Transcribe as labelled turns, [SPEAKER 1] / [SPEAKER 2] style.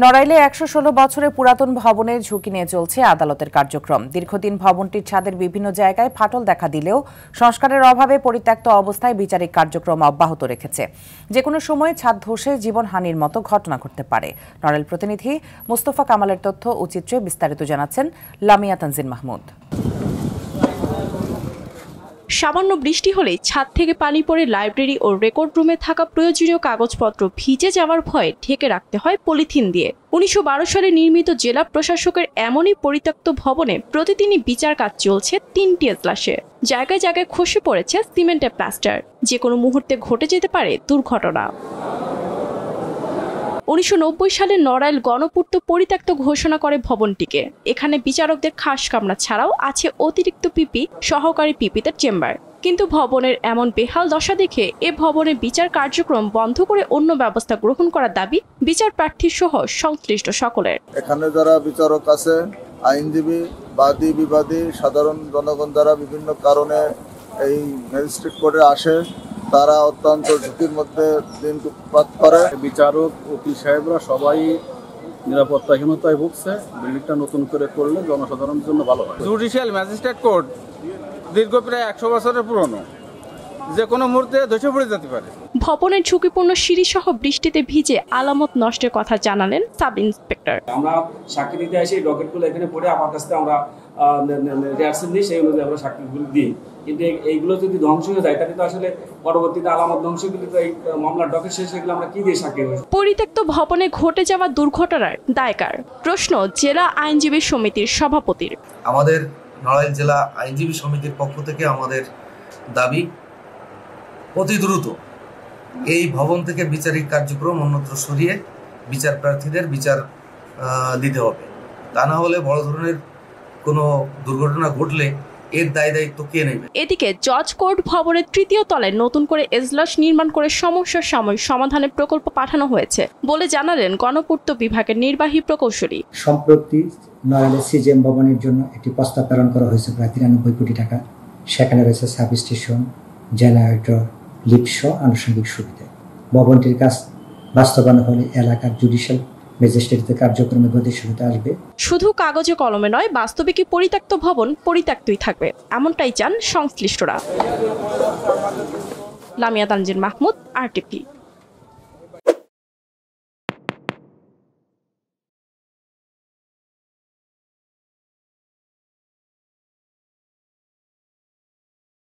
[SPEAKER 1] নড়াইলে ১১৬ বছরের পুরাতন ভবনের ঝুঁকি নিয়ে চলছে আদালতের কার্যক্রম। দীর্ঘদিন ভবনটির ছাদের বিভিন্ন জায়গায় ফাটল দেখা দিলেও সংস্কারের অভাবে পরিত্যক্ত অবস্থায় বিচারিক কার্যক্রম অব্যাহত রেখেছে। যেকোনো সময় ছাদ ধসে জীবনহানির মতো ঘটনা ঘটতে পারে। নড়াইল প্রতিনিধি মোস্তফা কামালের তথ্য ও চিত্রে বিস্তারিত জানাচ্ছেন লামিয়া তানজিন মাহমুদ।
[SPEAKER 2] সামান্য বৃষ্টি হলেই ছাদ থেকে পানি পড়ে লাইব্রেরি ও রেকর্ড রুমে থাকা প্রয়োজনীয় কাগজপত্র ভিজে যাওয়ার ভয়ে ঢেকে রাখতে হয় পলিথিন দিয়ে। ১৯১২ সালে নির্মিত জেলা প্রশাসকের এমনই পরিত্যক্ত ভবনে প্রতিদিনই বিচার কাজ চলছে ৩টি এজলাসে। জায়গায় জায়গায় খসে পড়েছে সিমেন্টের প্লাস্টার। যে কোনো মুহূর্তে ঘটে যেতে পারে দুর্ঘটনা। ১৯৯০ সালে নড়াইল গণপূর্ত পরিত্যক্ত ঘোষণা করে ভবনটিকে। এখানে বিচারকদের খাস কামরা ছাড়াও আছে অতিরিক্ত পিপি, সহকারী পিপিদের চেম্বার। কিন্তু ভবনের এমন বেহাল দশা দেখে এ ভবনের বিচার কার্যক্রম বন্ধ করে অন্য ব্যবস্থা গ্রহণ করার দাবি বিচার প্রার্থী সহ সংশ্লিষ্ট সকলের।
[SPEAKER 3] এখানে যারা বিচারক আছে, আইনজীবী, বাদী বিবাদী, সাধারণ জনগণ যারা বিভিন্ন কারণে এই ম্যাজিস্ট্রেট কোর্টে আসে, তারা অত্যন্ত ঝুঁকির মধ্যে দিন পাত করে।
[SPEAKER 4] বিচারক, উকিল সাহেবরা সবাই নিরাপত্তাহীনতায় ভুগছে। বিল্ডিংটা নতুন করে করলে জনসাধারণের জন্য ভালো হয়।
[SPEAKER 5] জুডিশিয়াল ম্যাজিস্ট্রেট কোর্ট দীর্ঘ প্রায় ১০০ বছরের পুরনো, যে কোনো মুহূর্তে ধসে পড়ে যেতে পারে।
[SPEAKER 2] ভবনের ঝুঁকিপূর্ণ সিঁড়ি সহ বৃষ্টিতে ভিজে আলামত নষ্টের কথা জানালেন সাব ইন্সপেক্টর।
[SPEAKER 6] আমরা সাক্ষী দিতে আসি, ডকেটগুলো এখানে পড়ে আমার কাছ থেকে আমরা রিহার্সাল দিই, সেই অনুযায়ী আমরা সাক্ষীগুলো দিই। কিন্তু এইগুলো যদি ধ্বংস হয়ে যায় তাহলে তো আসলে পরবর্তীতে আলামত ধ্বংস করলে তো এই মামলার ডকেট শেষ হয়ে গেলে আমরা কি দিয়ে সাক্ষী হই?
[SPEAKER 2] পরিত্যক্ত ভবনে ঘটে যাওয়া দুর্ঘটনার দায়কার? প্রশ্ন জেলা আইনজীবী সমিতির সভাপতির।
[SPEAKER 7] আমাদের নড়াইল জেলা আইনজীবী সমিতির পক্ষ থেকে আমাদের দাবি, অতি দ্রুত এই ভবন থেকে বিচারিক কার্যক্রম অন্যত্র সরিয়ে বিচার প্রার্থীদের বিচার দিতে হবে। তা না হলে বড় ধরনের কোনো দুর্ঘটনা ঘটলে এর দায়িত্ব কে নেবে?
[SPEAKER 2] এদিকে জজ কোর্ট ভবনের ৩য় তলায় নতুন করে এজলাস নির্মাণ করে সমস্যার সাময়িক সমাধানের প্রকল্প পাঠানো হয়েছে বলে জানালেন গণপূর্ত বিভাগের নির্বাহী প্রকৌশলী।
[SPEAKER 8] সম্প্রতি নড়াইলে সিজিএম ভবনের জন্য একটি প্রস্তাব প্রেরণ করা হয়েছে প্রায় ৯৩ কোটি টাকা। সেখানে রয়েছে সাব স্টেশন, জেনারেটর, লিফট সহ আনুষঙ্গিক সুবিধা। ভবনটির কাজ বাস্তবায়ন হলে এলাকার জুডিশিয়াল ম্যাজিস্ট্রেটের কার্যক্রমে গতিশীলতা আসবে।
[SPEAKER 2] শুধু কাগজে কলমে নয়, বাস্তবে কি পরিত্যক্ত ভবন পরিত্যক্তই থাকবে, এমনটাই চান সংশ্লিষ্টরা। লামিয়া তানজিন মাহমুদ, RTV।